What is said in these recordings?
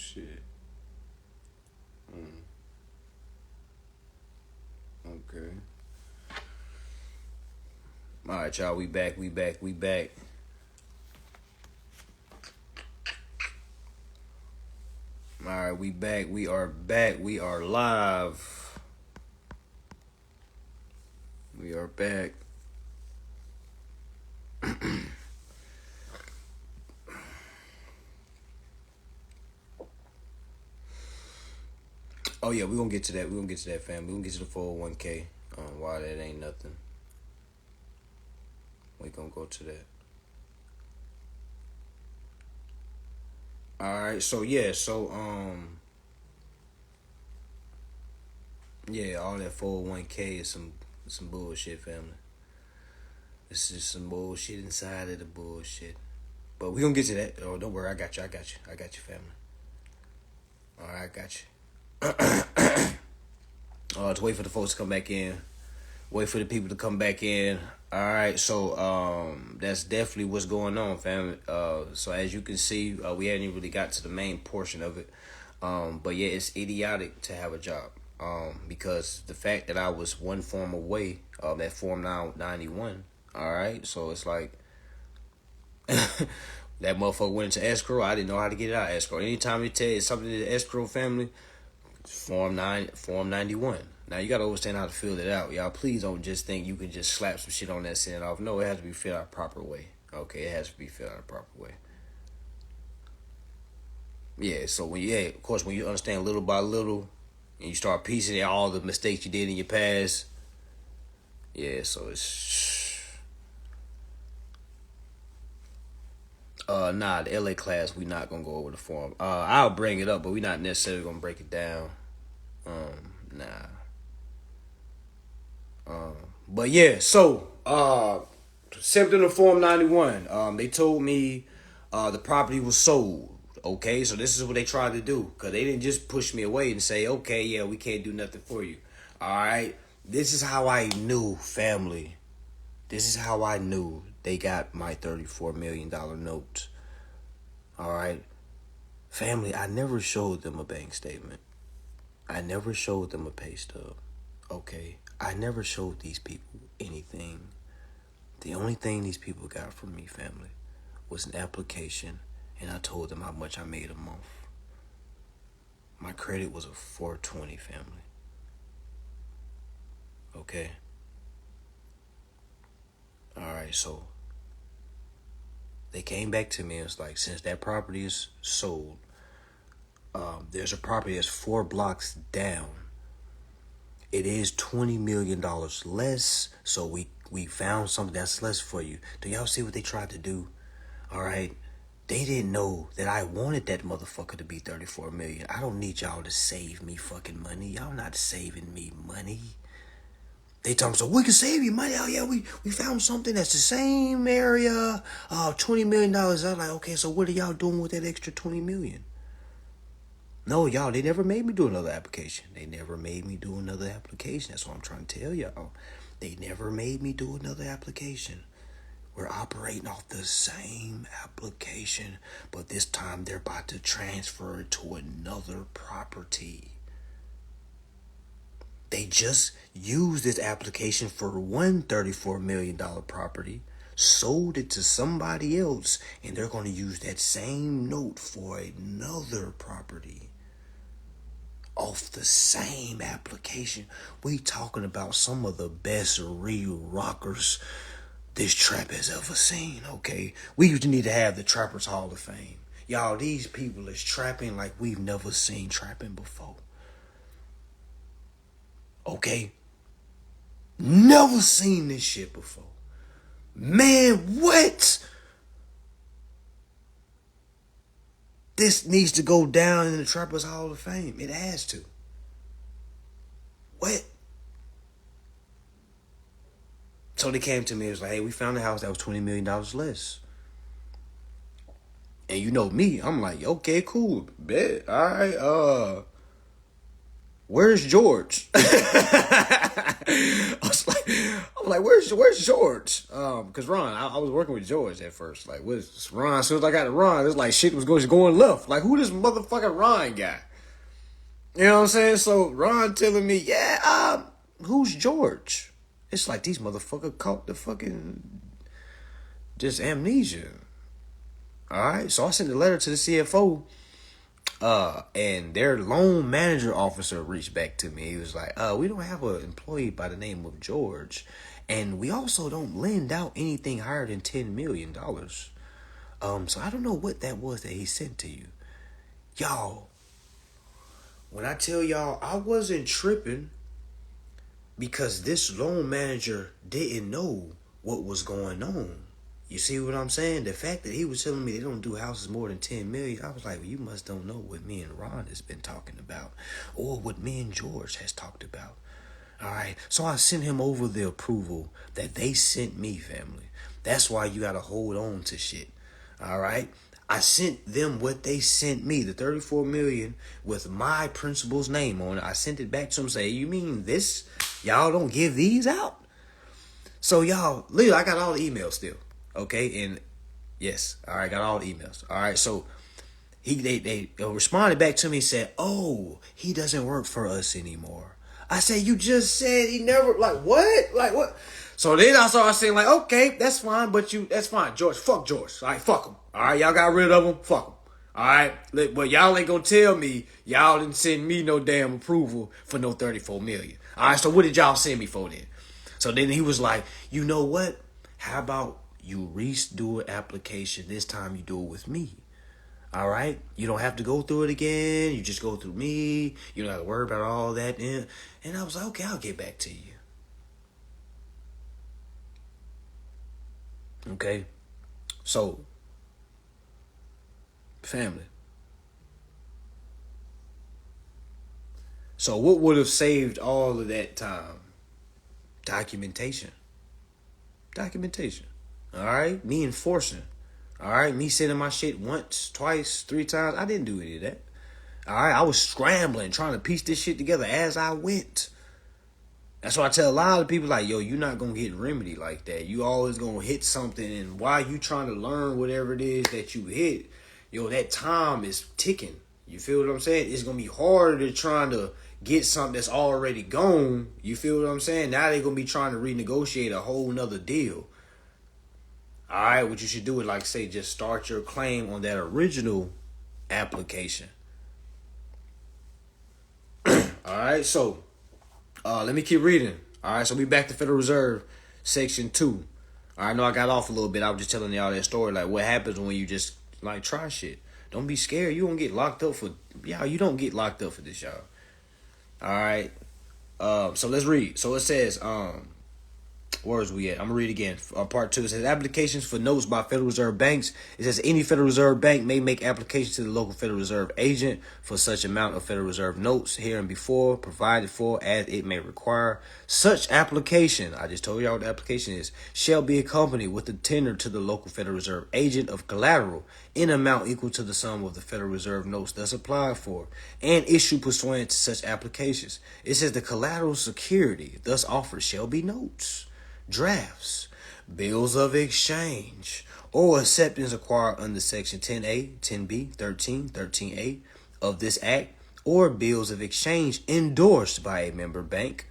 shit. Mm. Okay. All right, y'all. We back. We back. We back. All right, we back. We are back. We are live. We are back. Oh yeah, we gonna get to that. We gonna get to that, fam. We gonna get to the 401k. Why that ain't nothing. We gonna go to that. All right. So yeah. Yeah. All that 401k is some bullshit, family. It's just some bullshit inside of the bullshit. But we gonna get to that. Oh, don't worry. I got you. I got you. I got you, family. All right, I got you. To wait for the folks to come back in. Wait for the people to come back in. All right, so that's definitely what's going on, family. So as you can see, we hadn't even really got to the main portion of it. But yeah, it's idiotic to have a job. Because the fact that I was one form away of that Form 91. All right, so it's like that motherfucker went into escrow. I didn't know how to get it out of escrow. Anytime you tell you something to the escrow family, Form 91. Now you gotta understand how to fill it out, y'all. Please don't just think you can just slap some shit on that, send it off. No, it has to be filled out a proper way. Okay, it has to be filled out a proper way. Yeah, so of course, when you understand little by little, and you start piecing all the mistakes you did in your past, yeah, so it's the LA class we not gonna go over the form. I'll bring it up, but we not necessarily gonna break it down. Nah. But yeah, so symptom of Form 91. They told me the property was sold. Okay, so this is what they tried to do. Because they didn't just push me away and say, okay, yeah, we can't do nothing for you. Alright, this is how I knew, family. This is how I knew they got my $34 million note. Alright, family, I never showed them a bank statement. I never showed them a pay stub. Okay, I never showed these people anything. The only thing these people got from me, family, was an application, and I told them how much I made a month. My credit was a 420, family. Okay? Alright, so they came back to me and was like, since that property is sold, there's a property that's 4 blocks down. It is $20 million less, so we found something that's less for you. Do y'all see what they tried to do? All right. They didn't know that I wanted that motherfucker to be 34 million. I don't need y'all to save me fucking money. Y'all not saving me money. They told me, so we can save you money. Oh yeah, we found something that's the same area. $20 million. I was like, okay, so what are y'all doing with that extra 20 million? No, y'all, they never made me do another application. They never made me do another application. That's what I'm trying to tell y'all. They never made me do another application. We're operating off the same application, but this time they're about to transfer it to another property. They just used this application for one $34 million property, sold it to somebody else, and they're going to use that same note for another property. Off the same application. We talking about some of the best re-rockers this trap has ever seen, okay? We used to need to have the Trappers Hall of Fame. Y'all, these people is trapping like we've never seen trapping before. Okay? Never seen this shit before. Man, what? This needs to go down in the Trappers Hall of Fame. It has to. What? So they came to me and was like, hey, we found a house that was $20 million less. And you know me, I'm like, okay, cool, bet. All right, where's George? I'm like, where's George? Cause Ron, I was working with George at first. Like, what's Ron? As soon as I got to Ron, it's like shit was going left. Like, who this motherfucking Ron guy? You know what I'm saying? So Ron telling me, yeah, who's George? It's like these motherfuckers caught the fucking just amnesia. All right, so I sent a letter to the CFO. And their loan manager officer reached back to me. He was like, we don't have an employee by the name of George. And we also don't lend out anything higher than $10 million. So I don't know what that was that he sent to you. Y'all, when I tell y'all I wasn't tripping because this loan manager didn't know what was going on. You see what I'm saying? The fact that he was telling me they don't do houses more than 10 million, I was like, well, you must don't know what me and Ron has been talking about or what me and George has talked about. All right. So I sent him over the approval that they sent me, family. That's why you got to hold on to shit. All right. I sent them what they sent me, the 34 million with my principal's name on it. I sent it back to them, say, you mean this? Y'all don't give these out? So y'all, literally, I got all the emails still. Okay, and yes, all right, got all the emails. All right, so they responded back to me and said, oh, he doesn't work for us anymore. I said, you just said he never, like, what? Like, what? So then I started saying, like, okay, that's fine, but that's fine. George, fuck George. All right, fuck him. All right, y'all got rid of him, fuck him. All right, but y'all ain't gonna tell me y'all didn't send me no damn approval for no 34 million. All right, so what did y'all send me for then? So then he was like, you know what? How about you redo an application? This time you do it with me. All right? You don't have to go through it again. You just go through me. You don't have to worry about all that. And I was like, okay, I'll get back to you. Okay? So, family. So what would have saved all of that time? Documentation. All right? Me enforcing. All right? Me sending my shit once, twice, 3 times. I didn't do any of that. All right? I was scrambling, trying to piece this shit together as I went. That's why I tell a lot of people, like, yo, you're not going to get remedy like that. You always going to hit something, and while you trying to learn whatever it is that you hit, yo, that time is ticking. You feel what I'm saying? It's going to be harder to trying to get something that's already gone. You feel what I'm saying? Now they're going to be trying to renegotiate a whole nother deal. All right, what you should do is, like, say, just start your claim on that original application. All right, so let me keep reading. All right, so we back to Federal Reserve, Section 2. I know I got off a little bit. I was just telling y'all that story, like what happens when you just, like, try shit. Don't be scared. You don't get locked up for, y'all, you don't get locked up for this, y'all. All right, so let's read. So it says, where's we at? I'm gonna read again. Part 2. It says applications for notes by Federal Reserve banks. It says any Federal Reserve bank may make applications to the local Federal Reserve agent for such amount of Federal Reserve notes hereinbefore provided for as it may require. Such application, I just told y'all what the application is, shall be accompanied with a tender to the local Federal Reserve agent of collateral in amount equal to the sum of the Federal Reserve notes thus applied for and issued pursuant to such applications. It says the collateral security thus offered shall be notes, drafts, bills of exchange, or acceptance acquired under Section 10A, 10B, 13, 13A of this Act, or bills of exchange endorsed by a member bank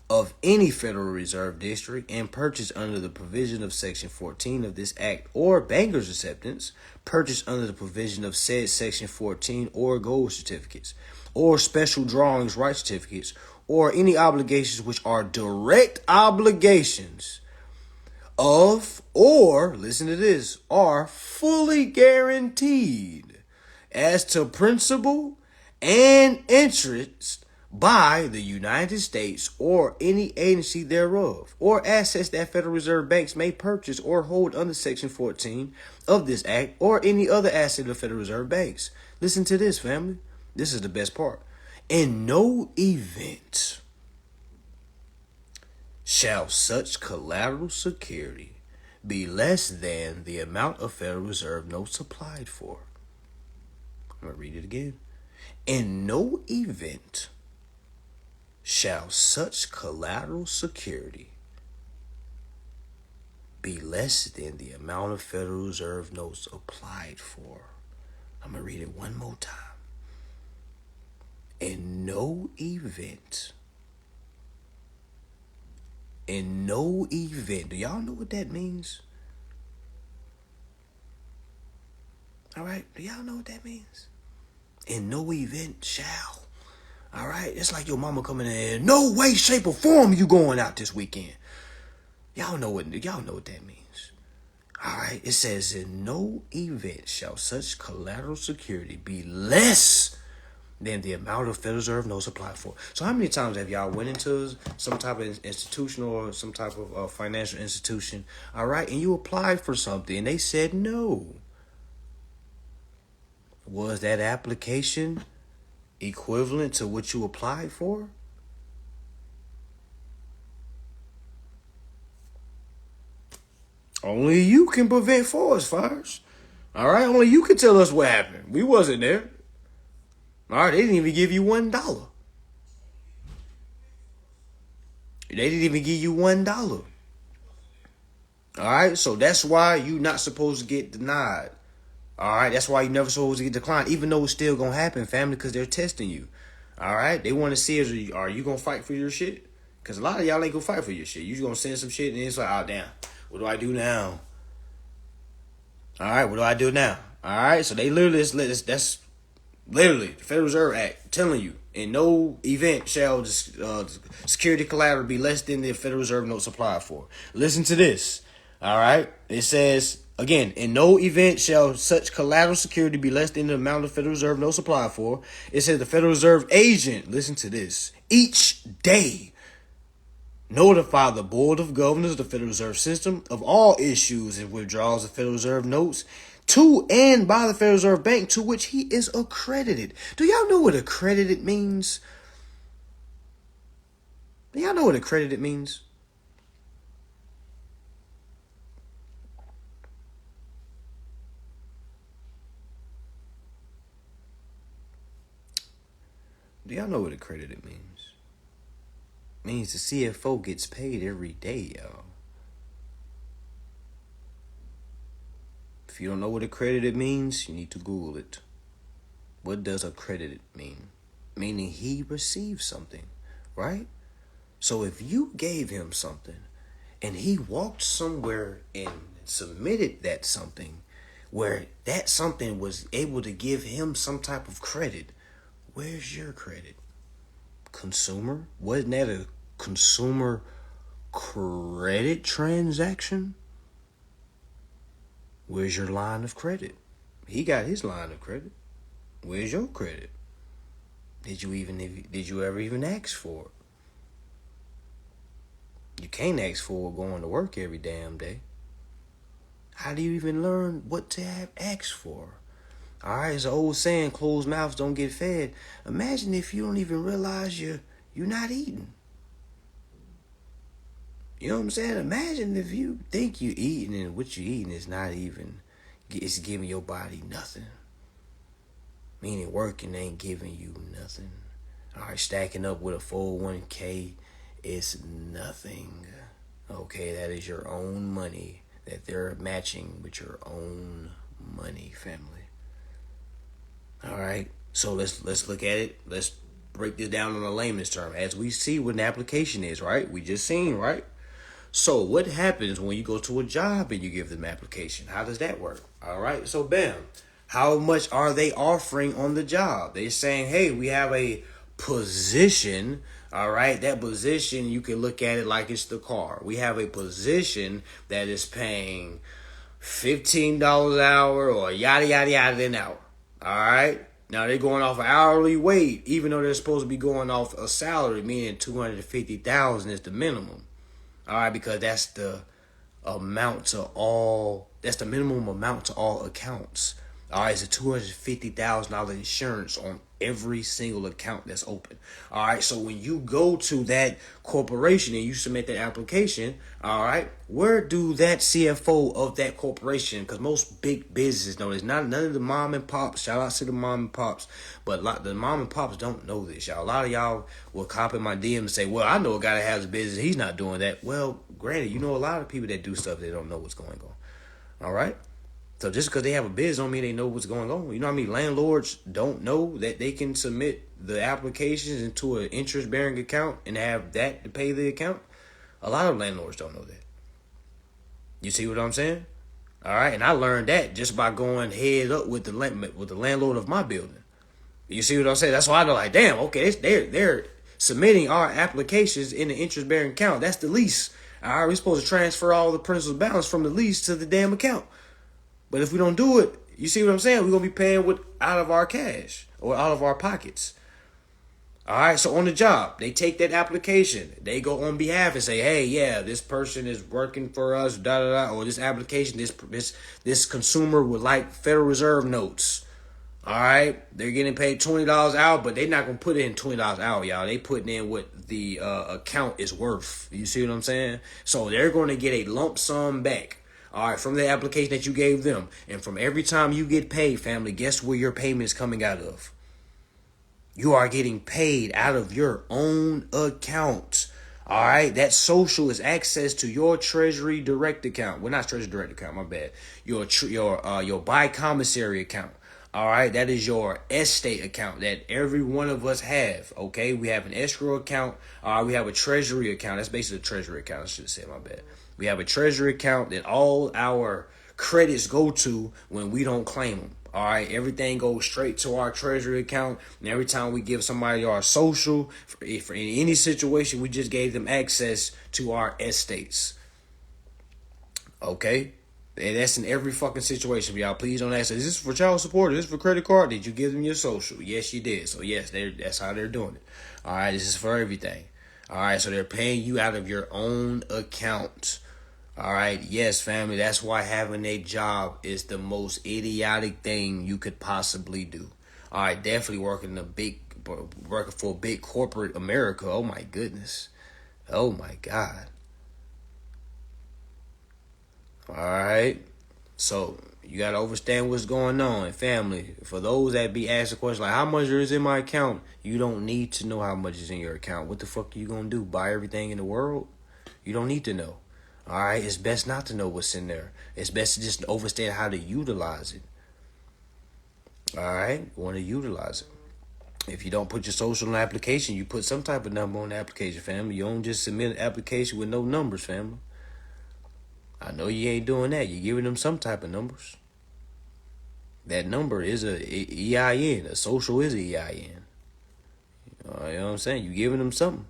of any Federal Reserve District and purchased under the provision of Section 14 of this Act, or banker's acceptance purchased under the provision of said Section 14, or gold certificates, or special drawings right certificates, or any obligations which are direct obligations of, or, listen to this, are fully guaranteed as to principal and interest by the United States or any agency thereof, or assets that Federal Reserve banks may purchase or hold under Section 14 of this Act, or any other asset of Federal Reserve banks. Listen to this, family. This is the best part. In no event shall such collateral security be less than the amount of Federal Reserve notes applied for. I'm going to read it again. In no event shall such collateral security be less than the amount of Federal Reserve notes applied for. I'm going to read it one more time. In no event, do y'all know what that means? All right, do y'all know what that means? In no event shall. All right, it's like your mama coming in, no way, shape, or form you going out this weekend. Y'all know what that means. All right, it says in no event shall such collateral security be less than the amount of Federal Reserve notes applied for. So how many times have y'all went into some type of institution or some type of financial institution, all right, and you applied for something and they said no? Was that application equivalent to what you applied for? Only you can prevent forest fires. All right, only you can tell us what happened. We wasn't there. All right, they didn't even give you $1. They didn't even give you $1. All right, so that's why you're not supposed to get denied. All right, that's why you're never supposed to get declined, even though it's still gonna happen, family, because they're testing you. All right, they want to see are you gonna fight for your shit? Because a lot of y'all ain't gonna fight for your shit. You just gonna send some shit and it's like, oh damn, what do I do now? All right, what do I do now? All right, so they literally that's literally the Federal Reserve Act telling you in no event shall the security collateral be less than the Federal Reserve notes applied for. Listen to this. All right, it says again, in no event shall such collateral security be less than the amount of Federal Reserve notes applied for. It says the Federal Reserve agent, listen to this, each day notify the Board of Governors of the Federal Reserve System of all issues and withdrawals of Federal Reserve notes to and by the Federal Reserve Bank to which he is accredited. Do y'all know what accredited means? Do y'all know what accredited means? Do y'all know what accredited means? It means the CFO gets paid every day, y'all. If you don't know what accredited means, you need to Google it. What does accredited mean? Meaning he received something, right? So if you gave him something and he walked somewhere and submitted that something where that something was able to give him some type of credit, where's your credit? Consumer? Wasn't that a consumer credit transaction? Where's your line of credit? He got his line of credit. Where's your credit? Did you ever even ask for it? You can't ask for it going to work every damn day. How do you even learn what to have asked for? All right, it's an old saying, closed mouths don't get fed. Imagine if you don't even realize you're not eating. You know what I'm saying? Imagine if you think you're eating and what you're eating is not even, it's giving your body nothing. Meaning working ain't giving you nothing. All right, stacking up with a 401k is nothing. Okay, that is your own money that they're matching with your own money, family. All right, so let's look at it. Let's break this down in a layman's term. As we see what an application is, right? We just seen, right? So what happens when you go to a job and you give them an application? How does that work? All right, so bam. How much are they offering on the job? They're saying, hey, we have a position. All right, that position, you can look at it like it's the car. We have a position that is paying $15 an hour or yada, yada, yada an hour. All right. Now they're going off an hourly wage, even though they're supposed to be going off a salary, meaning $250,000 is the minimum. All right, because that's the amount to all. That's the minimum amount to all accounts. All right, it's a $250,000 insurance on every single account that's open. All right, so when you go to that corporation and you submit that application, all right, where do that CFO of that corporation? Because most big businesses know this. Not none of the mom and pops. Shout out to the mom and pops, but the mom and pops don't know this. Y'all, a lot of y'all will copy my DM and say, "Well, I know a guy that has a business. He's not doing that." Well, granted, you know a lot of people that do stuff they don't know what's going on. All right. So just because they have a biz don't mean they know what's going on. You know what I mean? Landlords don't know that they can submit the applications into an interest-bearing account and have that to pay the account. A lot of landlords don't know that. You see what I'm saying? All right, and I learned that just by going head up with the landlord of my building. You see what I'm saying? That's why I know, like, damn, okay, they're submitting our applications in the interest-bearing account. That's the lease. All right, we're supposed to transfer all the principal balance from the lease to the damn account. But if we don't do it, you see what I'm saying? We're going to be paying with out of our cash or out of our pockets. All right, so on the job, they take that application. They go on behalf and say, hey, yeah, this person is working for us, or this application, this consumer would like Federal Reserve notes. All right, they're getting paid $20 out, but they're not going to put in $20 out, y'all. They putting in what the account is worth. You see what I'm saying? So they're going to get a lump sum back. All right, from the application that you gave them. And from every time you get paid, family, guess where your payment is coming out of? You are getting paid out of your own account. All right, that social is access to your Treasury Direct account. Well, not Treasury Direct account, my bad. Your buy commissary account. All right, that is your estate account that every one of us have. Okay, we have an escrow account. We have a treasury account. That's basically a treasury account. I should have said, my bad. We have a treasury account that all our credits go to when we don't claim them. All right, everything goes straight to our treasury account. And every time we give somebody our social, for in any situation, we just gave them access to our estates. Okay? And that's in every fucking situation, y'all. Please don't ask, is this for child support? Is this for credit card? Did you give them your social? Yes, you did. So, yes, that's how they're doing it. All right, this is for everything. All right, so they're paying you out of your own account. All right, yes, family, that's why having a job is the most idiotic thing you could possibly do. All right, definitely working for a big corporate America. Oh, my goodness. Oh, my God. All right, so you got to understand what's going on. And family, for those that be asking questions like, how much is in my account? You don't need to know how much is in your account. What the fuck are you going to do? Buy everything in the world? You don't need to know. All right, it's best not to know what's in there. It's best to just understand how to utilize it. All right, you want to utilize it. If you don't put your social on the application, you put some type of number on the application, family. You don't just submit an application with no numbers, family. I know you ain't doing that. You're giving them some type of numbers. That number is a EIN. A social is a EIN. You know what I'm saying? You giving them something.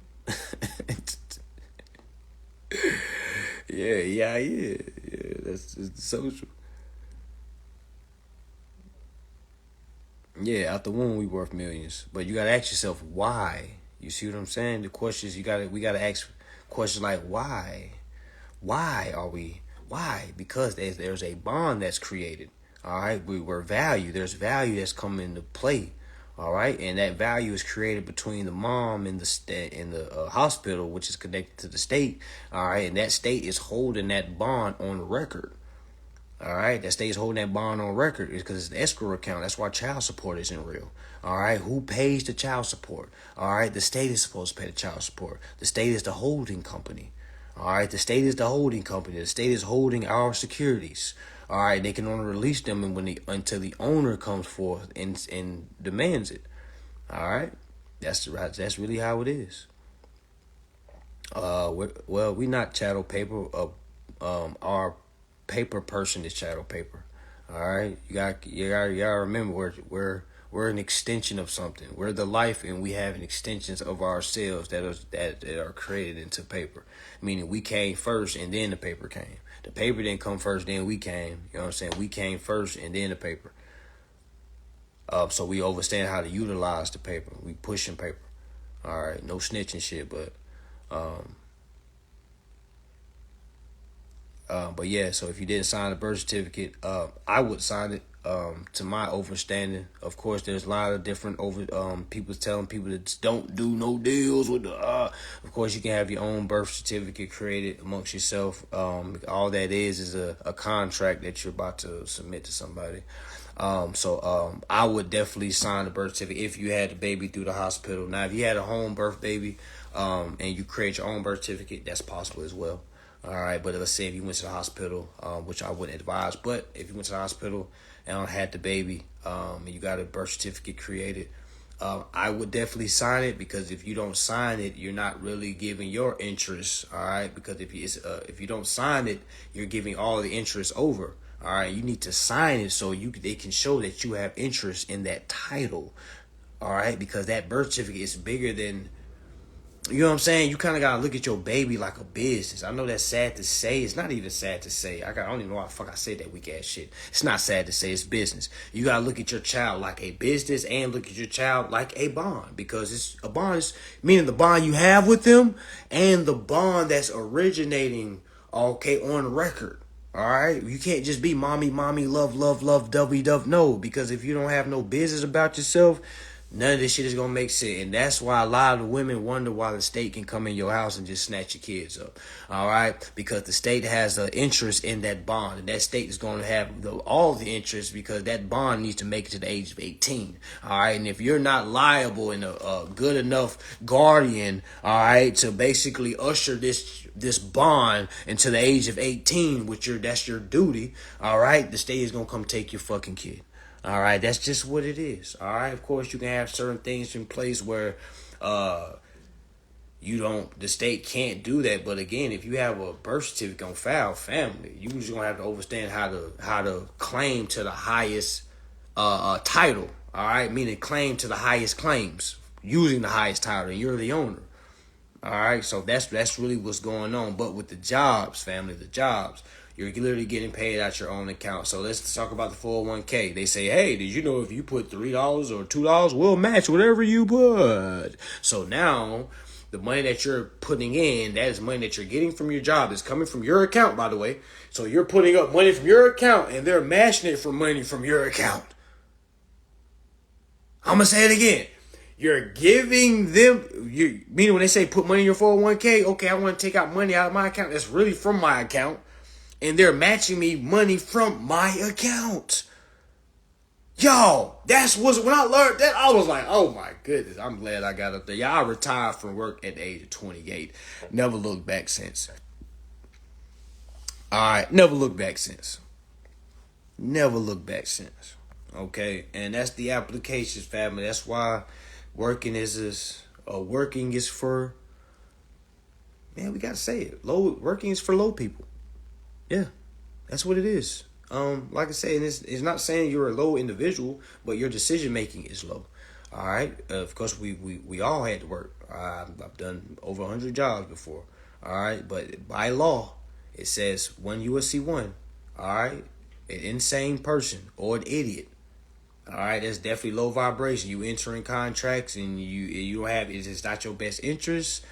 Yeah, that's social. Yeah, out the womb we worth millions, but you gotta ask yourself why. You see what I'm saying? The questions we gotta ask questions like why. Why are we? Why? Because there's a bond that's created. All right, we're value. There's value that's coming into play. All right, and that value is created between the mom and the hospital, which is connected to the state. All right, and that state is holding that bond on record. All right, that state is holding that bond on record is because it's an escrow account. That's why child support isn't real. All right, who pays the child support? All right, the state is supposed to pay the child support. The state is the holding company. All right, the state is the holding company. The state is holding our securities. All right, they can only release them until the owner comes forth and demands it. All right, that's really how it is. We're not chattel paper. Our paper person is chattel paper. All right, you gotta remember we're an extension of something. We're the life, and we have an extensions of ourselves that are created into paper. Meaning we came first, and then the paper came. The paper didn't come first, then we came. You know what I'm saying? We came first, and then the paper. So we understand how to utilize the paper. We pushing paper. All right, no snitching shit, but yeah. So if you didn't sign the birth certificate, I would sign it. to my understanding. Of course, there's a lot of different people telling people that don't do no deals with the. Of course, you can have your own birth certificate created amongst yourself. All that is a contract that you're about to submit to somebody. I would definitely sign the birth certificate if you had the baby through the hospital. Now, if you had a home birth baby, and you create your own birth certificate, that's possible as well. All right, but let's say if you went to the hospital, which I wouldn't advise, but if you went to the hospital and had the baby, and you got a birth certificate created, I would definitely sign it, because if you don't sign it, you're not really giving your interest. All right, because if you don't sign it, you're giving all the interest over. All right, you need to sign it so they can show that you have interest in that title. All right, because that birth certificate is bigger than. You know what I'm saying? You kind of got to look at your baby like a business. I know that's sad to say. It's not even sad to say. I don't even know why the fuck I said that weak ass shit. It's not sad to say. It's business. You got to look at your child like a business and look at your child like a bond, because it's a bond, meaning the bond you have with them and the bond that's originating, okay, on record. All right? You can't just be mommy, love, dovey. No, because if you don't have no business about yourself, none of this shit is going to make sense. And that's why a lot of the women wonder why the state can come in your house and just snatch your kids up. All right? Because the state has an interest in that bond. And that state is going to have all the interest, because that bond needs to make it to the age of 18. All right? And if you're not liable and a good enough guardian, all right, to basically usher this bond until the age of 18, that's your duty, all right, the state is going to come take your fucking kid. All right, that's just what it is. All right, of course, you can have certain things in place where the state can't do that. But again, if you have a birth certificate on file, family, you just gonna have to understand how to claim to the highest title. All right, meaning claim to the highest claims using the highest title, and you're the owner. All right, so that's really what's going on. But with the jobs, family, you're literally getting paid out your own account. So let's talk about the 401k. They say, hey, did you know if you put $3 or $2, we'll match whatever you put. So now the money that you're putting in, that is money that you're getting from your job. It's coming from your account, by the way. So you're putting up money from your account, and they're matching it for money from your account. I'm going to say it again. You're giving them, meaning when they say put money in your 401k, okay, I want to take out money out of my account. That's really from my account. And they're matching me money from my account. Yo, when I learned that, I was like, oh my goodness, I'm glad I got up there. Y'all, I retired from work at the age of 28. Never looked back since. All right, never looked back since. Okay, and that's the applications, family. That's why working is for, man, we got to say it. Working is for low people. Yeah, that's what it is. Like I say, it's not saying you're a low individual, but your decision making is low. All right. Of course, we all had to work. I've done over 100 jobs before. All right, but by law, it says when you will see one. All right, an insane person or an idiot. All right, that's definitely low vibration. You entering contracts and you don't have, it's not your best interest.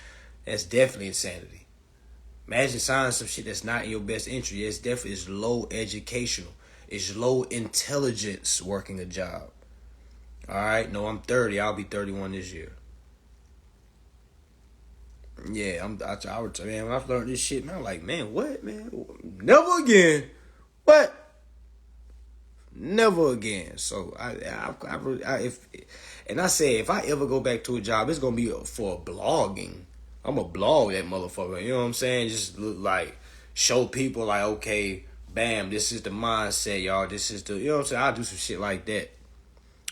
That's definitely insanity. Imagine signing some shit that's not in your best interest. It's low educational. It's low intelligence working a job. All right. No, I'm 30. I'll be 31 this year. Yeah, man, when I learned this shit, man, I'm like, man, what, man? Never again. What? Never again. So if I ever go back to a job, it's gonna be for blogging. I'm going to blog that motherfucker. You know what I'm saying? Just look like, show people like, okay, bam, this is the mindset, y'all. This is you know what I'm saying? I'll do some shit like that.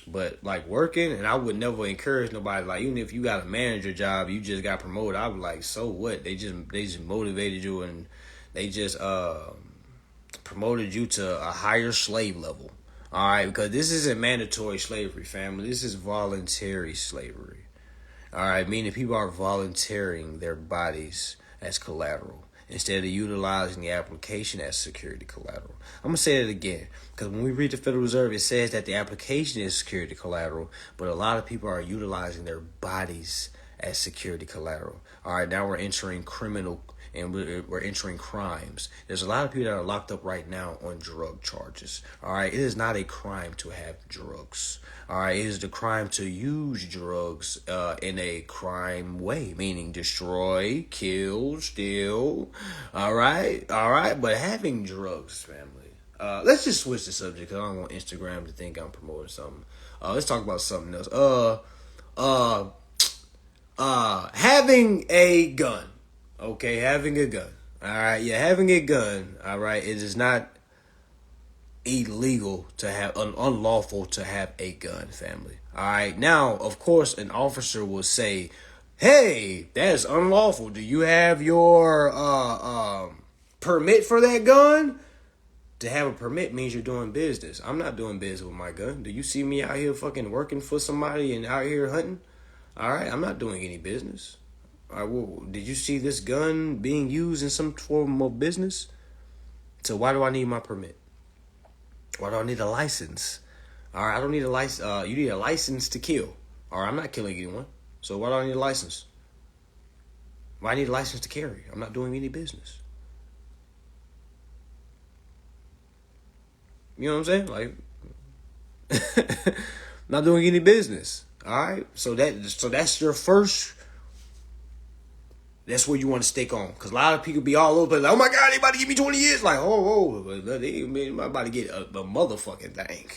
But like working, and I would never encourage nobody, like, even if you got a manager job, you just got promoted, I was like, so what? They just motivated you, and they just promoted you to a higher slave level. All right, because this isn't mandatory slavery, family. This is voluntary slavery. All right, meaning people are volunteering their bodies as collateral instead of utilizing the application as security collateral. I'm going to say that again, because when we read the Federal Reserve, it says that the application is security collateral, but a lot of people are utilizing their bodies as security collateral. All right, now we're entering criminal and we're entering crimes. There's a lot of people that are locked up right now on drug charges. All right, it is not a crime to have drugs. All right, it is the crime to use drugs in a crime way, meaning destroy, kill, steal. All right, but having drugs, family. Let's just switch the subject because I don't want Instagram to think I'm promoting something. Let's talk about something else. Having a gun. Okay, having a gun. All right, yeah, having a gun. All right, it is not illegal to have, unlawful to have a gun, family. All right, now, of course, an officer will say, "Hey, that is unlawful. Do you have your permit for that gun?" To have a permit means you're doing business. I'm not doing business with my gun. Do you see me out here fucking working for somebody and out here hunting? All right, I'm not doing any business. All right, well, did you see this gun being used in some form of business? So why do I need my permit? Why do I need a license? All right, I don't need a license. You need a license to kill. All right, I'm not killing anyone. So why do I need a license? Why I need a license to carry? I'm not doing any business. You know what I'm saying? Like, not doing any business. All right, so that's your first. That's where you want to stick on, because a lot of people be all over like, "Oh my God, they about to give me 20 years." Like, they about to get a motherfucking thing.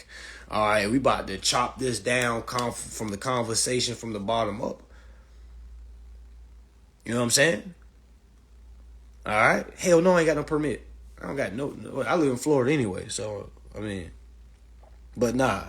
All right, we about to chop this down from the conversation from the bottom up. You know what I'm saying? All right, hell no, I ain't got no permit. I don't got no. I live in Florida anyway, so I mean, but nah.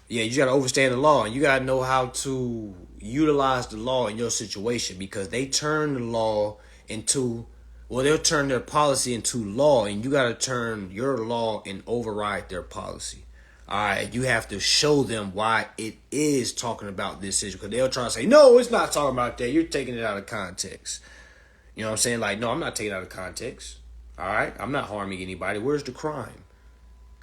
Yeah, you got to understand the law, and you got to know how to utilize the law in your situation, because they turn the law into, well, they'll turn their policy into law, and you got to turn your law and override their policy. All right, you have to show them why it is talking about this issue, because they'll try to say, "No, it's not talking about that. You're taking it out of context." You know what I'm saying? Like, no, I'm not taking it out of context. All right, I'm not harming anybody. Where's the crime?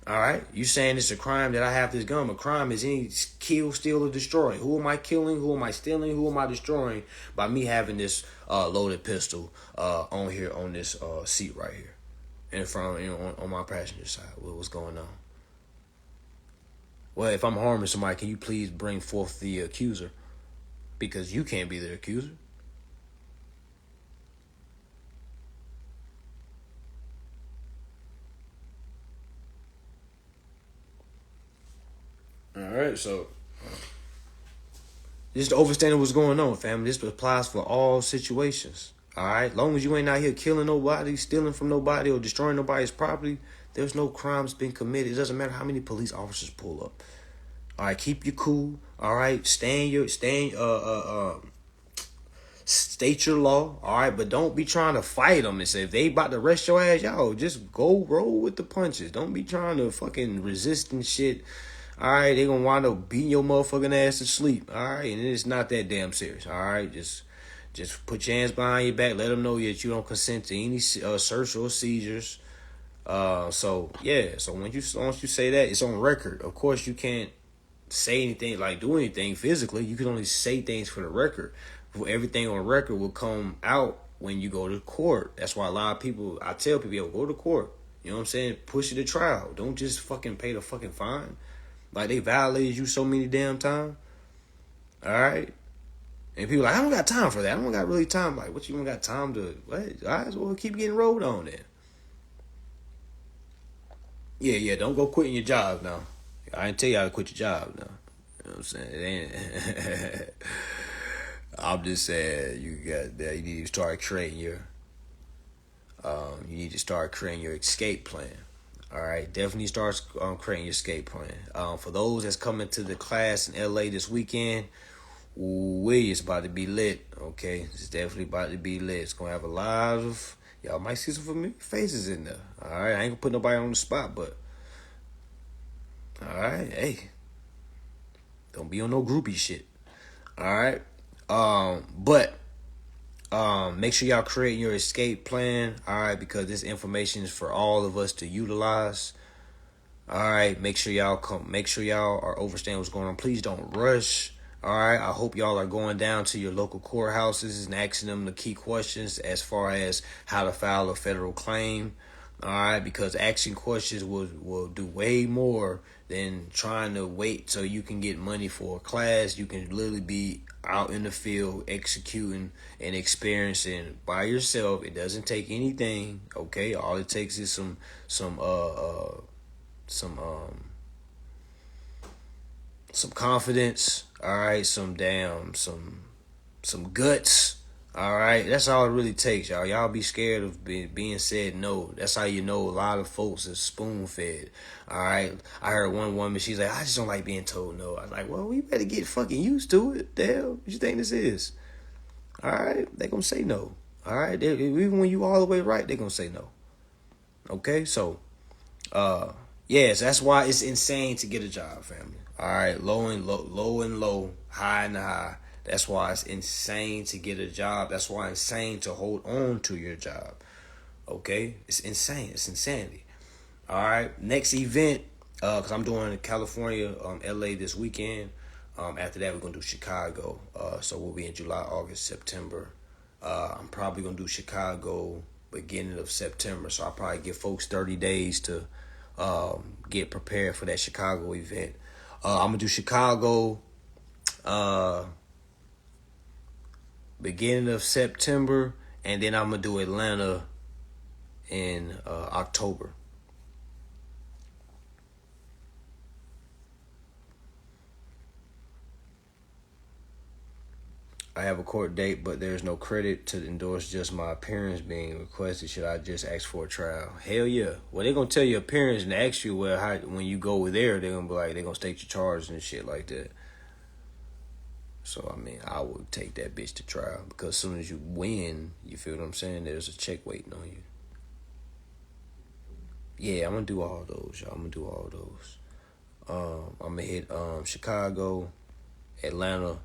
All right, you saying it's a crime that I have this gun? A crime is any kill, steal, or destroy. Who am I killing? Who am I stealing? Who am I destroying by me having this loaded pistol on here on this seat right here in front of on my passenger side? What's going on? Well, if I'm harming somebody, can you please bring forth the accuser? Because you can't be the accuser. All right, so just to understand what's going on, family. This applies for all situations. All right, long as you ain't out here killing nobody, stealing from nobody, or destroying nobody's property, there's no crimes being committed. It doesn't matter how many police officers pull up. All right, keep you cool. All right, state your law. All right, but don't be trying to fight them and say if they about to arrest your ass, y'all just go roll with the punches. Don't be trying to fucking resist and shit. All right, they gonna wind up beating your motherfucking ass to sleep. All right, and it's not that damn serious. All right, just put your hands behind your back. Let them know that you don't consent to any search or seizures. So once you say that, it's on record. Of course, you can't say anything, like do anything physically. You can only say things for the record. Everything on record will come out when you go to court. That's why a lot of people, I tell people, yo, go to court. You know what I'm saying? Push it to trial. Don't just fucking pay the fucking fine. Like, they violated you so many damn times. All right? And people like, I don't got time for that. I don't got really time. Like, what, you don't got time to, what? All right, well, keep getting rolled on then. Yeah, don't go quitting your job now. I didn't tell you how to quit your job now. You know what I'm saying? It ain't. I'm just saying, you need to start creating your, escape plan. All right, definitely start creating your escape plan. For those that's coming to the class in LA this weekend, it's about to be lit. Okay, it's definitely about to be lit. It's gonna have a lot of, y'all might see some familiar faces in there. All right, I ain't gonna put nobody on the spot, but all right, hey, don't be on no groupie shit. All right, but make sure y'all create your escape plan. All right, because this information is for all of us to utilize. All right, make sure y'all are understanding what's going on. Please don't rush. All right, I hope y'all are going down to your local courthouses and asking them the key questions as far as how to file a federal claim. All right, because asking questions will do way more than trying to wait so you can get money for a class. You can literally be out in the field executing and experiencing by yourself. It doesn't take anything. Okay, all it takes is some some confidence. All right, some guts. All right, that's all it really takes, y'all. Y'all be scared of being said no. That's how you know a lot of folks is spoon fed. All right, I heard one woman. She's like, I just don't like being told no. I was like, well, we better get fucking used to it. The hell, what you think this is? All right, they gonna say no. All right, even when you all the way right, they gonna say no. Okay, so yes, that's why it's insane to get a job, family. All right, low and low, high and high. That's why it's insane to get a job. That's why it's insane to hold on to your job. Okay, it's insane. It's insanity. All right, next event, cause I'm doing California, LA this weekend. After that, we're gonna do Chicago. So we'll be in July, August, September. I'm probably gonna do Chicago beginning of September. So I'll probably give folks 30 days to get prepared for that Chicago event. I'm gonna do Chicago beginning of September, and then I'm gonna do Atlanta in October. I have a court date, but there's no credit to endorse just my appearance being requested. Should I just ask for a trial? Hell yeah. Well, they're going to tell your appearance and ask you, well, when you go over there, they're going to be like, they're going to state your charges and shit like that. So, I mean, I would take that bitch to trial because as soon as you win, you feel what I'm saying? There's a check waiting on you. Yeah, I'm going to do all those, y'all. I'm going to do all those. I'm going to hit Chicago, Atlanta,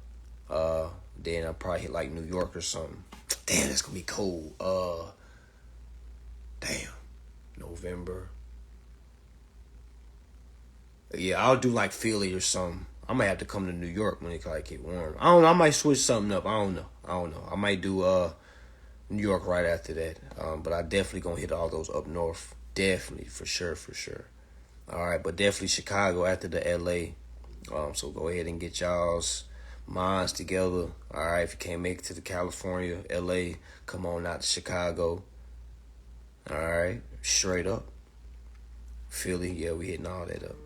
then I'll probably hit like New York or something. Damn, that's gonna be cold. Damn, November. Yeah, I'll do like Philly or something. I might have to come to New York when it like get warm. I don't know. I might switch something up. I don't know. I might do New York right after that. But I definitely gonna hit all those up north. Definitely, for sure. All right, but definitely Chicago after the LA. So go ahead and get y'all's minds together. All right, if you can't make it to the California, LA, come on out to Chicago. All right, straight up. Philly, yeah, we hitting all that up.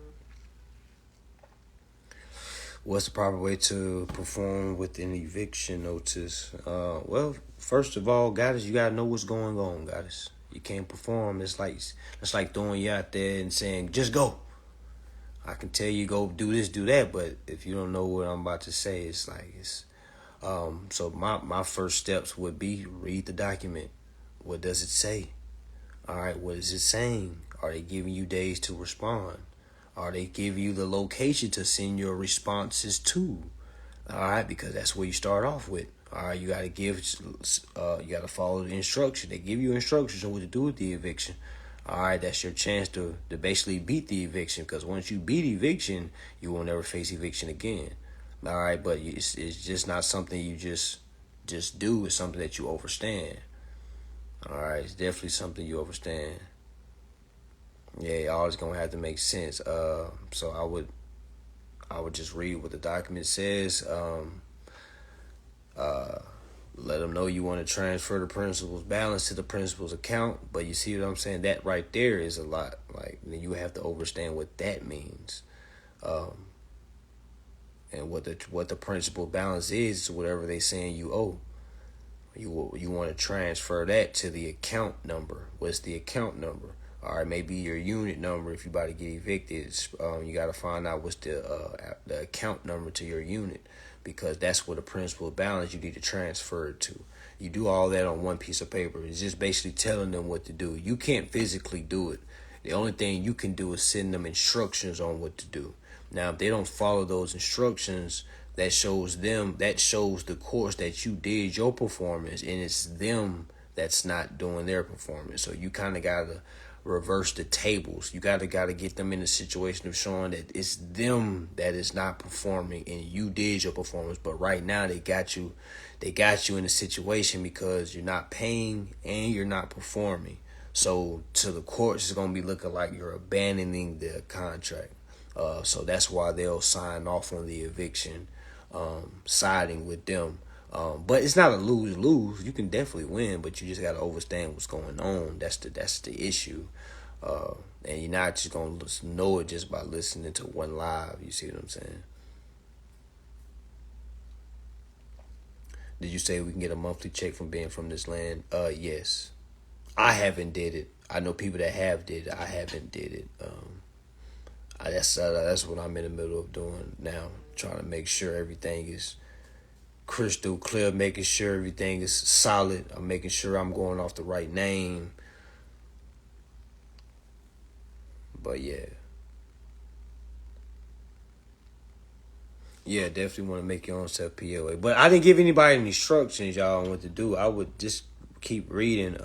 What's the proper way to perform with an eviction notice? Well, first of all, goddess, you gotta know what's going on, goddess. You can't perform. It's like throwing you out there and saying, just go. I can tell you go do this, do that, but if you don't know what I'm about to say, so my first steps would be read the document. What does it say? All right, what is it saying? Are they giving you days to respond? Are they giving you the location to send your responses to? All right, because that's where you start off with. All right, you got to you got to follow the instruction. They give you instructions on what to do with the eviction. All right, that's your chance to basically beat the eviction, because once you beat eviction, you will never face eviction again. All right, but it's just not something you just do. It's something that you understand. All right, it's definitely something you understand. Yeah, all it's gonna have to make sense. So I would just read what the document says. Let them know you want to transfer the principal's balance to the principal's account. But you see what I'm saying? That right there is a lot. Like, you have to understand what that means, and what the principal balance is whatever they saying you owe. You want to transfer that to the account number. What's the account number? All right, maybe your unit number. If you about to get evicted, you got to find out what's the account number to your unit, because that's what the principal balance you need to transfer it to. You do all that on one piece of paper. It's just basically telling them what to do. You can't physically do it. The only thing you can do is send them instructions on what to do. Now, if they don't follow those instructions, that shows the course that you did your performance, and it's them that's not doing their performance. So you kind of gotta reverse the tables. You gotta get them in a situation of showing that it's them that is not performing and you did your performance. But right now they got you in a situation because you're not paying and you're not performing. So to the courts, it's gonna be looking like you're abandoning the contract. So that's why they'll sign off on the eviction, siding with them. But it's not a lose-lose. You can definitely win, but you just gotta understand what's going on. That's the issue. And you're not just gonna know it just by listening to one live. You see what I'm saying? Did you say we can get a monthly check from being from this land? Yes. I haven't did it. I know people that have did it. I haven't did it. That's what I'm in the middle of doing now, trying to make sure everything is crystal clear, making sure everything is solid. I'm making sure I'm going off the right name. But yeah. Yeah, definitely want to make your own self POA. But I didn't give anybody any instructions, y'all, on what to do. I would just keep reading.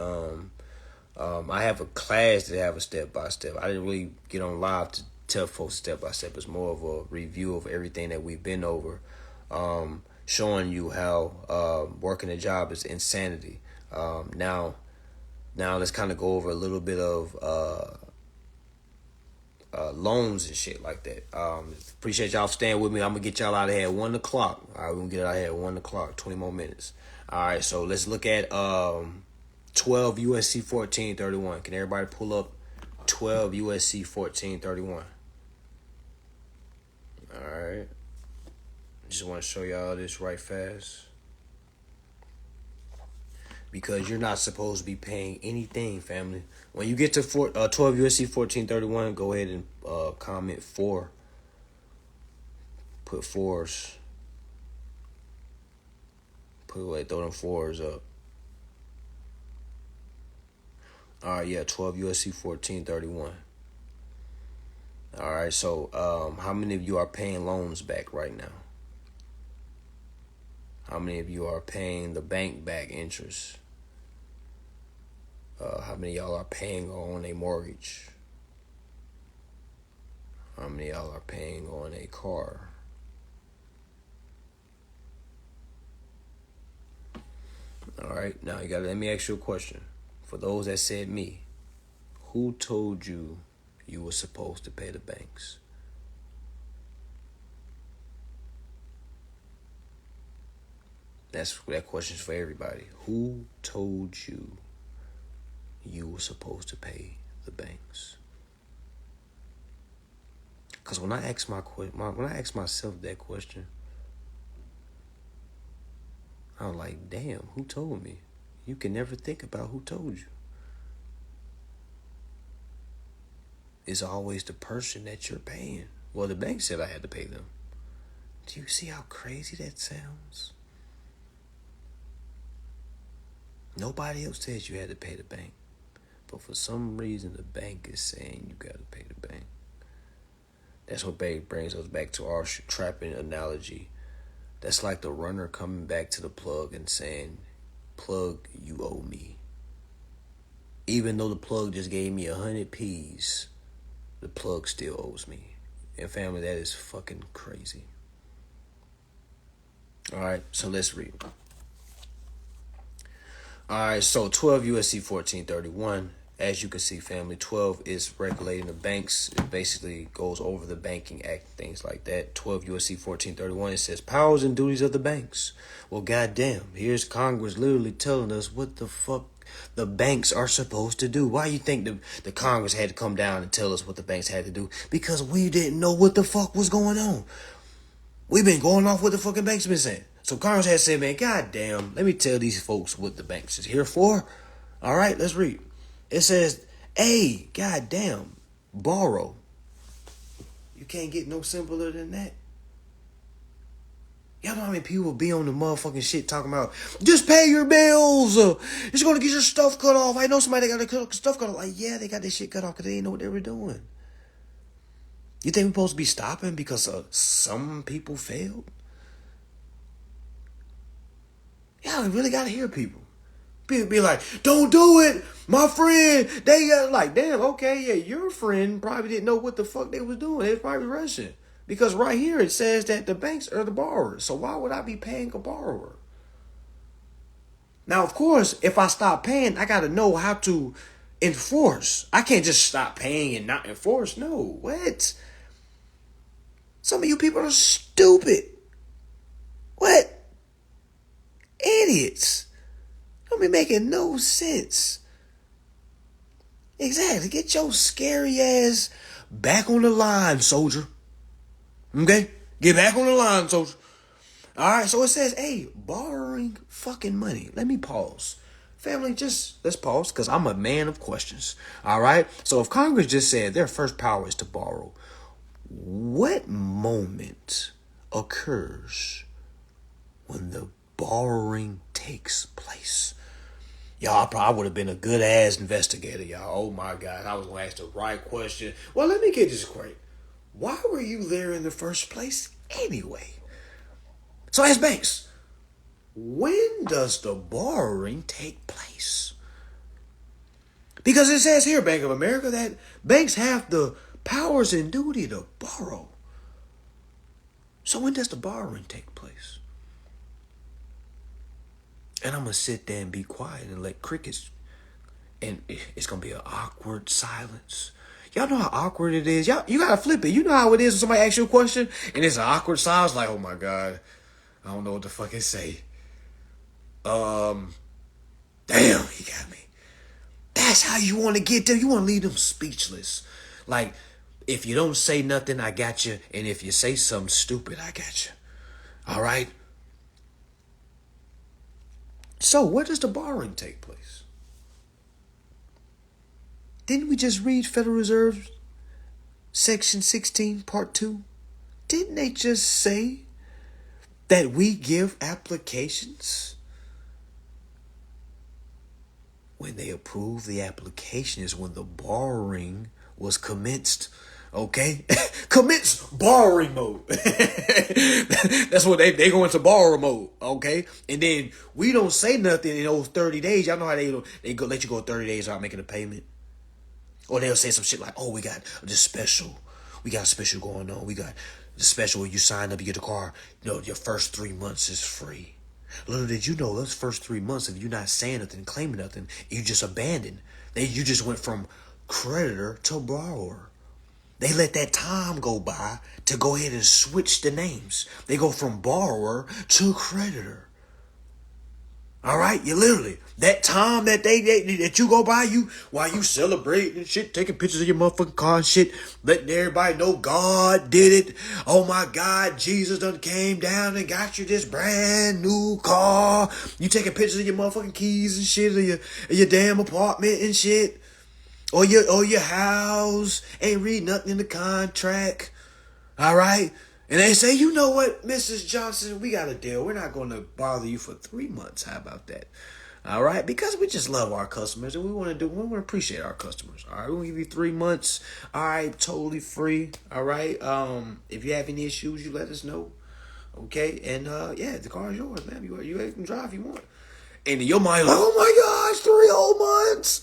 I have a class that have a step-by-step. I didn't really get on live to tell folks step-by-step. It's more of a review of everything that we've been over. Showing you how working a job is insanity. Now let's kind of go over a little bit of loans and shit like that. Appreciate y'all staying with me. I'm gonna get y'all out of here at 1 o'clock. All right, we're gonna get out of here at 1 o'clock, 20 more minutes. All right, so let's look at 12 USC 1431. Can everybody pull up 12 USC 1431? All right. Just want to show y'all this right fast. Because you're not supposed to be paying anything, family. When you get to 12 USC 1431, go ahead and comment 4. Put 4s. Throw them 4s up. All right, yeah, 12 USC 1431. All right, so how many of you are paying loans back right now? How many of you are paying the bank back interest? How many of y'all are paying on a mortgage? How many of y'all are paying on a car? All right, now you gotta let me ask you a question. For those that said me, who told you you were supposed to pay the banks? That question's for everybody. Who told you you were supposed to pay the banks? Because when I ask when I ask myself that question, I'm like, damn, who told me? You can never think about who told you. It's always the person that you're paying. Well, the bank said I had to pay them. Do you see how crazy that sounds? Nobody else says you had to pay the bank. But for some reason, the bank is saying you got to pay the bank. That's what brings us back to our trapping analogy. That's like the runner coming back to the plug and saying, plug, you owe me. Even though the plug just gave me 100 P's, the plug still owes me. And family, that is fucking crazy. All right, so let's read. All right, so 12 USC 1431. As you can see, family, 12 is regulating the banks. It basically goes over the Banking Act, things like that. 12 USC 1431, it says powers and duties of the banks. Well, goddamn, here's Congress literally telling us what the fuck the banks are supposed to do. Why you think the Congress had to come down and tell us what the banks had to do? Because we didn't know what the fuck was going on. We've been going off what the fucking banks been saying. So Congress has said, man, goddamn, let me tell these folks what the banks is here for. All right, let's read. It says, hey, goddamn, borrow. You can't get no simpler than that. Y'all know how many people be on the motherfucking shit talking about, just pay your bills. It's going to get your stuff cut off. I know somebody that got their stuff cut off. Like, yeah, they got their shit cut off because they didn't know what they were doing. You think we're supposed to be stopping because some people failed? Yeah, we really got to hear people. People be like, don't do it. My friend, they like, damn, okay, yeah, your friend probably didn't know what the fuck they was doing. They was probably rushing. Because right here it says that the banks are the borrowers. So why would I be paying a borrower? Now, of course, if I stop paying, I got to know how to enforce. I can't just stop paying and not enforce. No, what? Some of you people are stupid. What? Idiots. Don't be making no sense. Exactly. Get your scary ass back on the line, soldier. Okay? Get back on the line, soldier. Alright, so it says, hey, borrowing fucking money. Let me pause. Family, just let's pause because I'm a man of questions. Alright? So if Congress just said their first power is to borrow, what moment occurs when the borrowing takes place? Y'all, I probably would have been a good ass investigator, y'all. Oh my God, I was gonna ask the right question. Well, let me get this straight. Why were you there in the first place anyway? So as banks, when does the borrowing take place? Because it says here, Bank of America, that banks have the powers and duty to borrow. So when does the borrowing take place? And I'm going to sit there and be quiet and let crickets, and it's going to be an awkward silence. Y'all know how awkward it is. Y'all, you got to flip it. You know how it is when somebody asks you a question and it's an awkward silence like, oh my God, I don't know what the fuck it say. Damn, he got me. That's how you want to get them. You want to leave them speechless. Like, if you don't say nothing, I got you. And if you say something stupid, I got you. All right? So, where does the borrowing take place? Didn't we just read Federal Reserve Section 16, Part 2? Didn't they just say that we give applications? When they approve the application is when the borrowing was commenced. Okay? Commence borrowing mode. That's what they go into borrow mode. Okay? And then we don't say nothing in those 30 days. Y'all know how they go let you go 30 days without making a payment. Or they'll say some shit like, oh, we got this special. We got a special going on. We got the special where you sign up, you get the car. You know, your first 3 months is free. Little did you know, those first 3 months, if you're not saying nothing, claiming nothing, you just abandoned. You just went from creditor to borrower. They let that time go by to go ahead and switch the names. They go from borrower to creditor. All right, you literally that time that that you go by, you while you celebrating and shit, taking pictures of your motherfucking car and shit, letting everybody know God did it. Oh my God, Jesus done came down and got you this brand new car. You taking pictures of your motherfucking keys and shit, of your damn apartment and shit, or your house. Ain't read nothing in the contract. All right. And they say, you know what, Mrs. Johnson, we got a deal. We're not going to bother you for 3 months. How about that? All right. Because we just love our customers and we want to appreciate our customers. All right. We're going to give you 3 months. All right. Totally free. All right. If you have any issues, you let us know. Okay. And, yeah, the car is yours, man. You can drive if you want. And in your mind, like, oh my gosh, 3 whole months.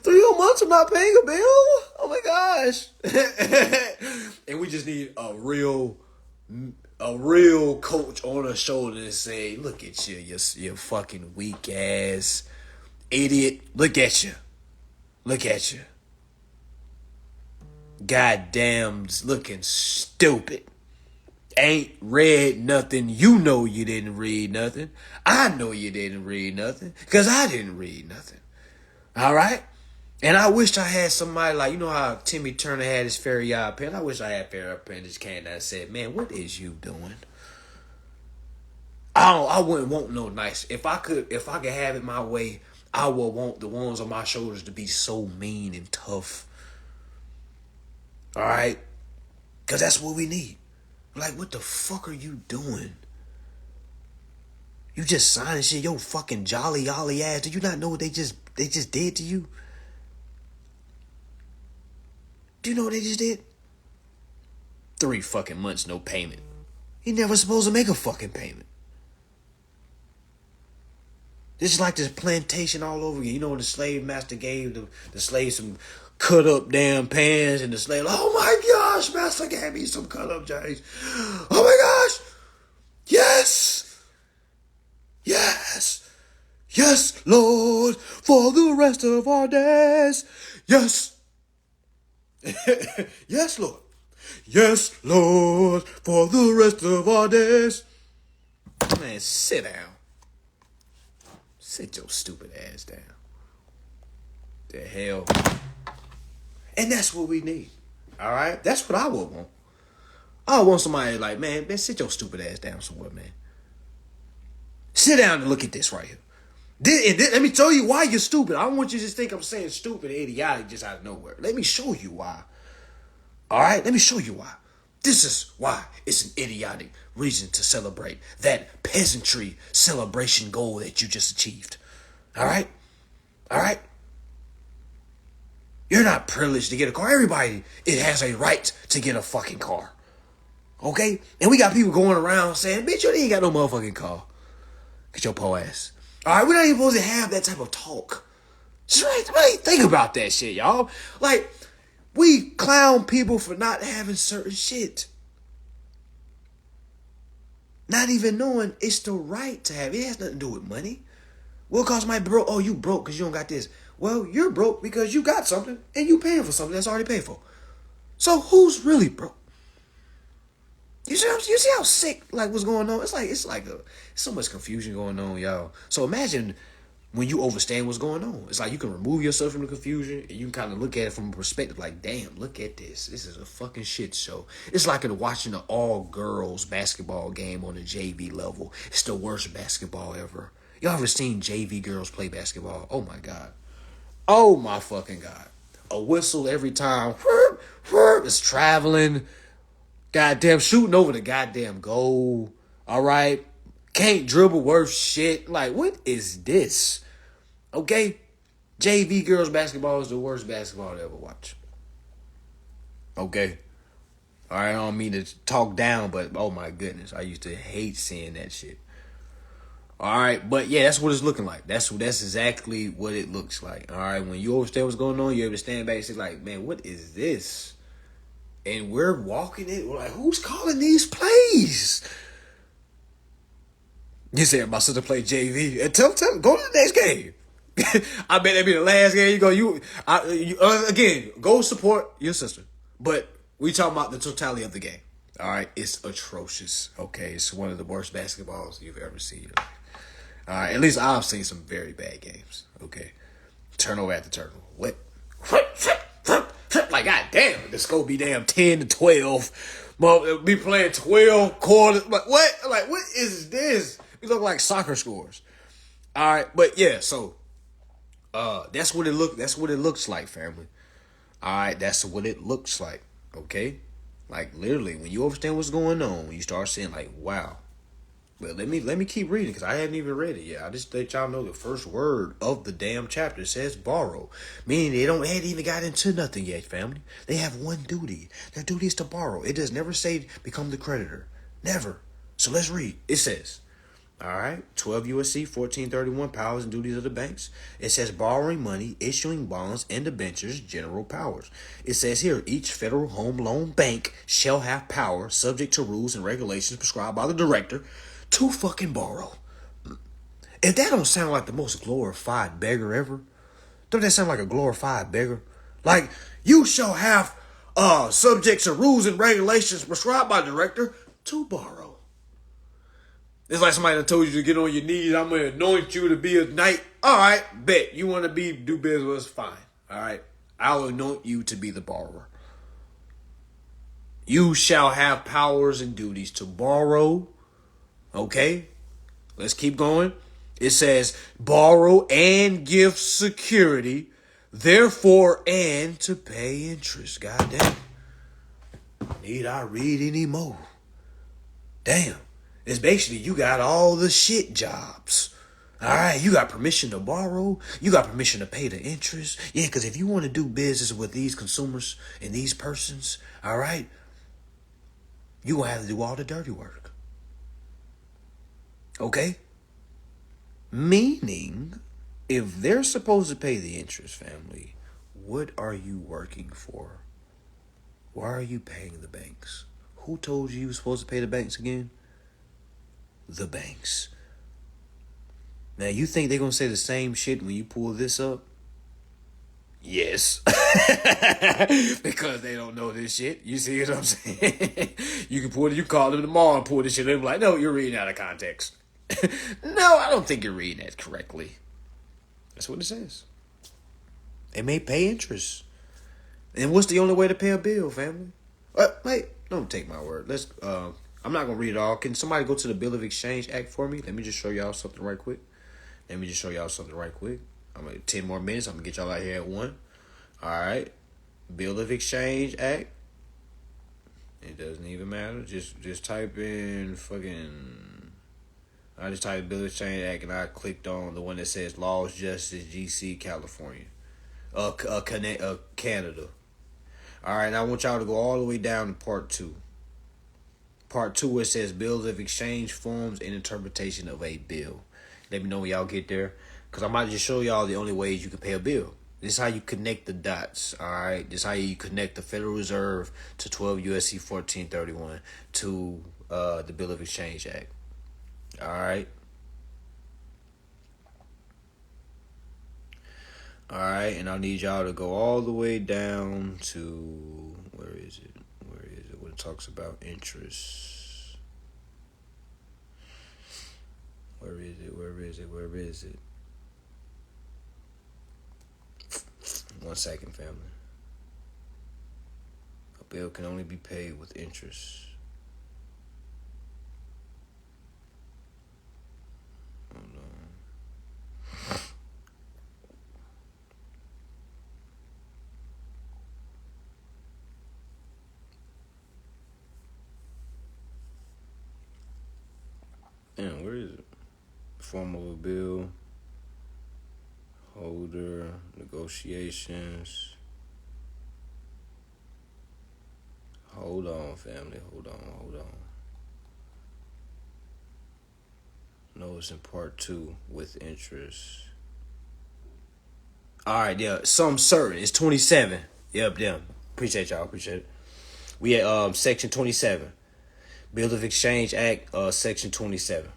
3 whole months of not paying a bill. Oh my gosh. And we just need a real coach on her shoulder to say, look at you, you fucking weak ass idiot. Look at you. Look at you. Goddamn looking stupid. Ain't read nothing. You know you didn't read nothing. I know you didn't read nothing. Because I didn't read nothing. All right? And I wish I had somebody like, you know how Timmy Turner had his Fairy Odd pen? I wish I had Fairy Odd pen just came down and said, man, what is you doing? I wouldn't want no nice. If I could have it my way, I would want the ones on my shoulders to be so mean and tough. All right? Because that's what we need. Like, what the fuck are you doing? You just signing shit, yo fucking jolly ass. Do you not know what they just did to you? Do you know what they just did? 3 fucking months, no payment. He never supposed to make a fucking payment. This is like this plantation all over again. You know when the slave master gave the slave some cut up damn pants, and the slave, oh my gosh, master gave me some cut up jeans. Oh my gosh. Yes. Yes. Yes, Lord, for the rest of our days. Yes. Yes, Lord. Yes, Lord, for the rest of our days. Man, sit down. Sit your stupid ass down. The hell. And that's what we need. All right? That's what I would want. I want somebody like, man, sit your stupid ass down somewhere, man. Sit down and look at this right here. Let me tell you why you're stupid. I don't want you to just think I'm saying stupid and idiotic just out of nowhere. Let me show you why. All right? Let me show you why. This is why it's an idiotic reason to celebrate that peasantry celebration goal that you just achieved. All right? All right? You're not privileged to get a car. Everybody, it has a right to get a fucking car. Okay? And we got people going around saying, bitch, you ain't got no motherfucking car. Get your po ass. All right? We're not even supposed to have that type of talk. Just really think about that shit, y'all. Like, we clown people for not having certain shit. Not even knowing it's the right to have it. It has nothing to do with money. Well, cause my broke. Oh, you broke because you don't got this. Well, you're broke because you got something and you paying for something that's already paid for. So who's really broke? You see how sick like what's going on? It's so much confusion going on, y'all. So imagine when you understand what's going on. It's like you can remove yourself from the confusion and you can kind of look at it from a perspective like, damn, look at this. This is a fucking shit show. It's like watching an all-girls basketball game on a JV level. It's the worst basketball ever. Y'all ever seen JV girls play basketball? Oh, my God. Oh, my fucking God. A whistle every time. It's traveling. Goddamn, shooting over the goddamn goal. All right? Can't dribble worth shit. Like, what is this? Okay? JV girls basketball is the worst basketball to ever watch. Okay? All right, I don't mean to talk down, but oh my goodness, I used to hate seeing that shit. All right, but yeah, that's what it's looking like. That's exactly what it looks like. All right, when you understand what's going on, you're able to stand back and say like, man, what is this? And we're walking it. We're like, who's calling these plays? You said my sister played JV. And tell go to the next game. I bet that'd be the last game. Again, go support your sister. But we talking about the totality of the game. All right, it's atrocious. Okay, it's one of the worst basketballs you've ever seen. All right, at least I've seen some very bad games. Okay, turnover after turnover. What? Like, goddamn, the score be damn 10-12. Well, be playing 12 quarters. Like, what? Like, what is this? We look like soccer scores. All right, but yeah, so that's what it looks like, family. All right, that's what it looks like. Okay, like literally, when you understand what's going on, when you start saying like, wow. Well, let me keep reading because I haven't even read it yet. I just let y'all know the first word of the damn chapter says borrow, meaning they hadn't even got into nothing yet, family. They have one duty. Their duty is to borrow. It does never say become the creditor. Never. So let's read. It says, all right, 12 USC 1431, powers and duties of the banks. It says borrowing money, issuing bonds, and debentures, general powers. It says here, each federal home loan bank shall have power subject to rules and regulations prescribed by the director to fucking borrow. If that don't sound like the most glorified beggar ever, don't that sound like a glorified beggar? Like, you shall have subject to rules and regulations prescribed by the director to borrow. It's like somebody that told you to get on your knees. I'm going to anoint you to be a knight. All right, bet. You want to do business with us? Fine. All right. I'll anoint you to be the borrower. You shall have powers and duties to borrow. Okay. Let's keep going. It says borrow and give security. Therefore, and to pay interest. God damn. Need I read any more? Damn. It's basically you got all the shit jobs. All right, you got permission to borrow. You got permission to pay the interest. Yeah, because if you want to do business with these consumers and these persons, all right, you're going to have to do all the dirty work. Okay? Meaning, if they're supposed to pay the interest, family, what are you working for? Why are you paying the banks? Who told you were supposed to pay the banks again? The banks. Now, you think they're going to say the same shit when you pull this up? Yes. Because they don't know this shit. You see what I'm saying? You call them tomorrow and pull this shit. They're like, no, you're reading out of context. No, I don't think you're reading that correctly. That's what it says. They may pay interest. And what's the only way to pay a bill, family? Wait, don't take my word. I'm not gonna read it all. Can somebody go to the Bill of Exchange Act for me? Let me just show y'all something right quick. I'm gonna 10 more minutes. I'm gonna get y'all out here at 1. All right. Bill of Exchange Act. It doesn't even matter. Just type in fucking. I just typed Bill of Exchange Act and I clicked on the one that says Laws, Justice, GC, California, Canada. All right, now I want y'all to go all the way down to Part 2. Part 2, where it says Bills of Exchange, Forms, and Interpretation of a Bill. Let me know when y'all get there, because I might just show y'all the only ways you can pay a bill. This is how you connect the dots, all right? This is how you connect the Federal Reserve to 12 U.S.C. 1431 to the Bill of Exchange Act, all right? All right, and I need y'all to go all the way down to, where is it? When it talks about interest. Where is it? 1 second, family. A bill can only be paid with interest. Hold on. Damn, where is it? Form of a bill, holder, negotiations. Hold on, family. Hold on. No, it's in Part 2 with interest. All right, yeah. Some certain. It's 27. Yep, damn. Appreciate y'all. Appreciate it. We at Section 27. Bill of Exchange Act, Section 27.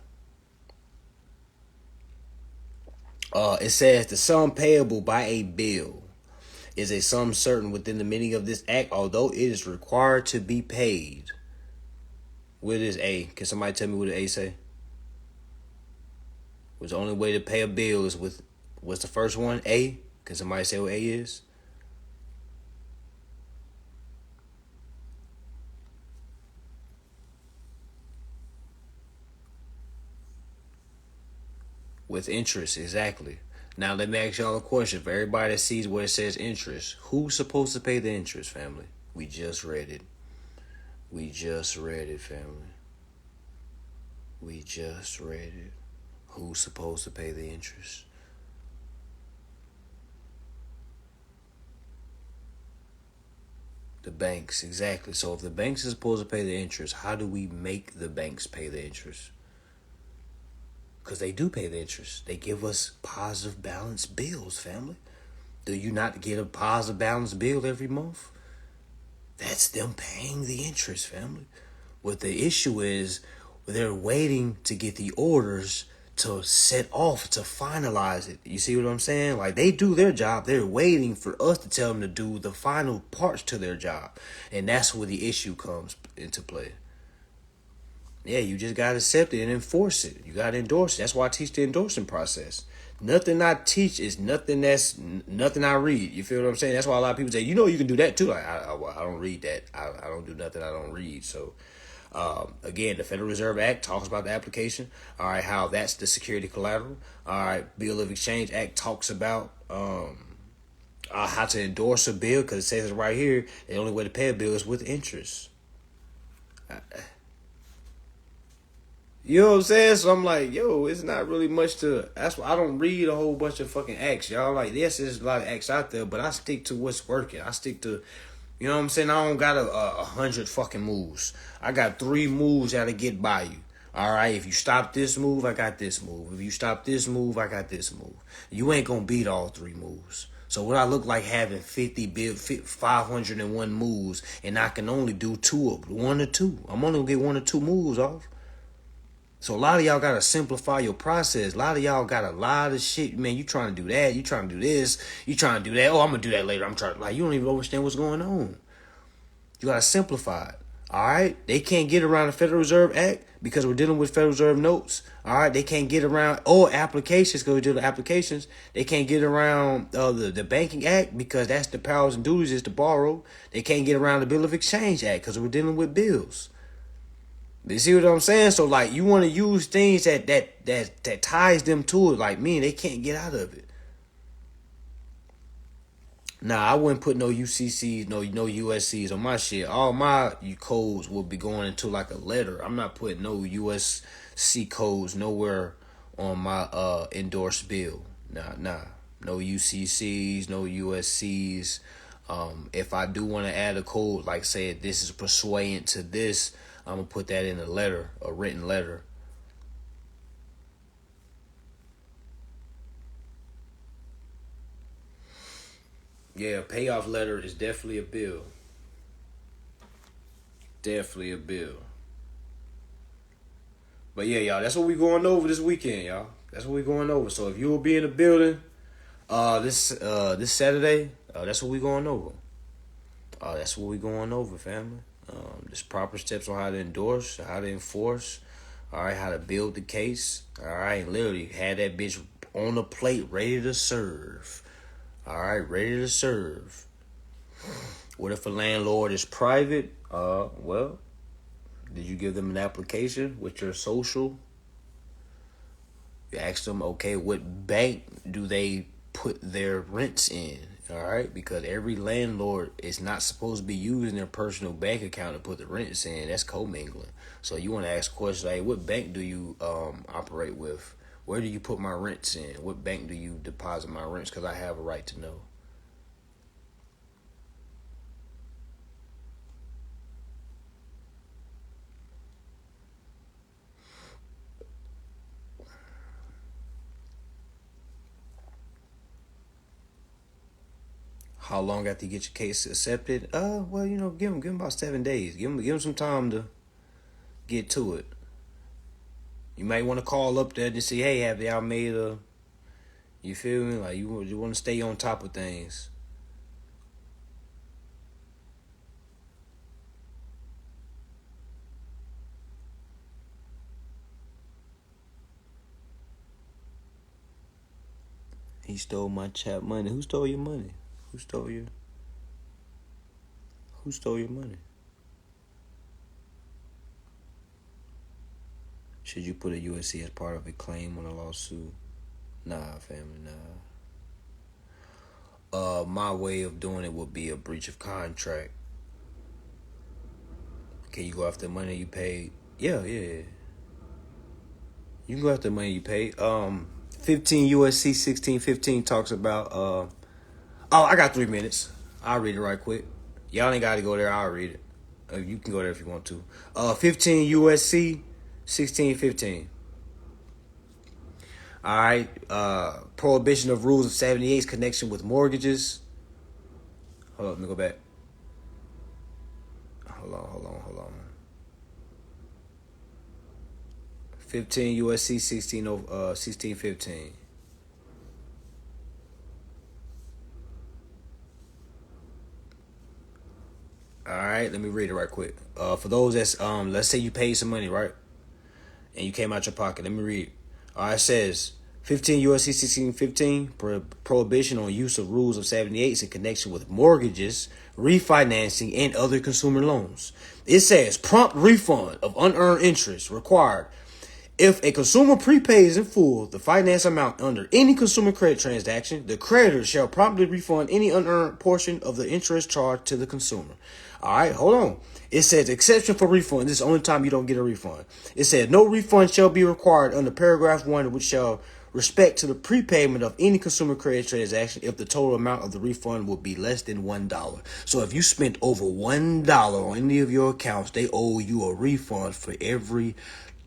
It says the sum payable by a bill is a sum certain within the meaning of this act, although it is required to be paid. What is A? Can somebody tell me what the A say? Was the only way to pay a bill is with, what's the first one? A? Can somebody say what A is? With interest, exactly. Now let me ask y'all a question. For everybody that sees where it says interest, who's supposed to pay the interest, family? We just read it. Family. We just read it. Who's supposed to pay the interest? The banks, exactly. So if the banks are supposed to pay the interest, how do we make the banks pay the interest? Because they do pay the interest. They give us positive balance bills, family. Do you not get a positive balance bill every month? That's them paying the interest, family. What the issue is, they're waiting to get the orders to set off, to finalize it. You see what I'm saying? Like, they do their job. They're waiting for us to tell them to do the final parts to their job. And that's where the issue comes into play. Yeah, you just got to accept it and enforce it. You got to endorse it. That's why I teach the endorsing process. Nothing I teach is nothing I read. You feel what I'm saying? That's why a lot of people say, you can do that too. Like, I don't read that. I don't do nothing I don't read. So, again, the Federal Reserve Act talks about the application. All right, how that's the security collateral. All right, Bill of Exchange Act talks about how to endorse a bill, because it says it right here. The only way to pay a bill is with interest. You know what I'm saying? So I'm like, it's not really much to. That's why I don't read a whole bunch of fucking acts, y'all. Like, yes, there's a lot of acts out there, but I stick to what's working. I stick to, you know what I'm saying? I don't got 100 fucking moves. I got 3 moves that'll get by you. All right, if you stop this move, I got this move. If you stop this move, I got this move. You ain't gonna beat all three moves. So what I look like having 501 moves, and I can only do one or two. I'm only gonna get one or two moves off. So a lot of y'all gotta simplify your process. A lot of y'all got a lot of shit, man. You trying to do that, you trying to do this, you trying to do that. Oh, I'm gonna do that later. I'm trying, like, you don't even understand what's going on. You gotta simplify it. All right, they can't get around the Federal Reserve Act because we're dealing with Federal Reserve notes. All right, they can't get around applications because we're dealing with applications. They can't get around the Banking Act because that's the powers and duties is to borrow. They can't get around the Bill of Exchange Act because we're dealing with bills. You see what I'm saying? So like, you want to use things that ties them to it. Like me, they can't get out of it. Nah, I wouldn't put no UCCs, no USCs on my shit. All my codes will be going into like a letter. I'm not putting no USC codes nowhere on my endorsed bill. Nah. No UCCs, no USCs. If I do want to add a code, like say this is pursuant to this, I'm gonna put that in a letter, a written letter. Yeah, payoff letter is definitely a bill. Definitely a bill. But yeah, y'all, that's what we going over this weekend, y'all. That's what we going over. So if you will be in the building, this Saturday, that's what we going over. That's what we going over, family. Just proper steps on how to endorse, how to enforce, all right, how to build the case, all right, literally had that bitch on the plate, ready to serve. All right, ready to serve. What if a landlord is private? Well, did you give them an application with your social? You ask them, okay, what bank do they put their rents in? All right, because every landlord is not supposed to be using their personal bank account to put the rents in. That's commingling. So you want to ask questions like, what bank do you operate with? Where do you put my rents in? What bank do you deposit my rents? Because I have a right to know. How long after you get your case accepted? Well, give them about 7 days. Give them some time to get to it. You might want to call up there to see, hey, have y'all made a? You feel me? Like you want to stay on top of things. He stole my chat money. Who stole your money? Who stole your money? Should you put a USC as part of a claim on a lawsuit? Nah, family, nah. My way of doing it would be a breach of contract. Can you go after the money you paid? Yeah. You can go after the money you paid. 15 USC 1615 talks about I got 3 minutes. I'll read it right quick. Y'all ain't got to go there. I'll read it. You can go there if you want to. 15 USC 1615. All right. Prohibition of rules of 78's connection with mortgages. Hold on, let me go back. Hold on. 15 USC 1615. All right, let me read it right quick. For those that's let's say you paid some money, right? And you came out your pocket. Let me read. All right, it says 15 USC 1615 prohibition on use of rules of 78 in connection with mortgages, refinancing, and other consumer loans. It says prompt refund of unearned interest required. If a consumer prepays in full the finance amount under any consumer credit transaction, the creditor shall promptly refund any unearned portion of the interest charged to the consumer. All right, hold on. It says exception for refund. This is the only time you don't get a refund. It said no refund shall be required under paragraph 1, which shall respect to the prepayment of any consumer credit transaction if the total amount of the refund will be less than $1. So if you spent over $1 on any of your accounts, they owe you a refund for every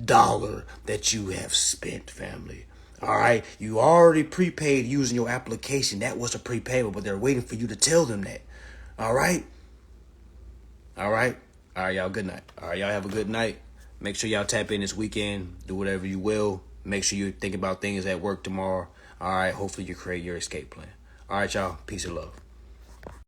dollar that you have spent, family. All right, you already prepaid using your application. That was a prepayment, but they're waiting for you to tell them that. All right, all right, all right, y'all. Good night. All right, y'all have a good night. Make sure y'all tap in this weekend. Do whatever you will. Make sure you think about things at work tomorrow. All right, hopefully you create your escape plan. All right, y'all. Peace and love.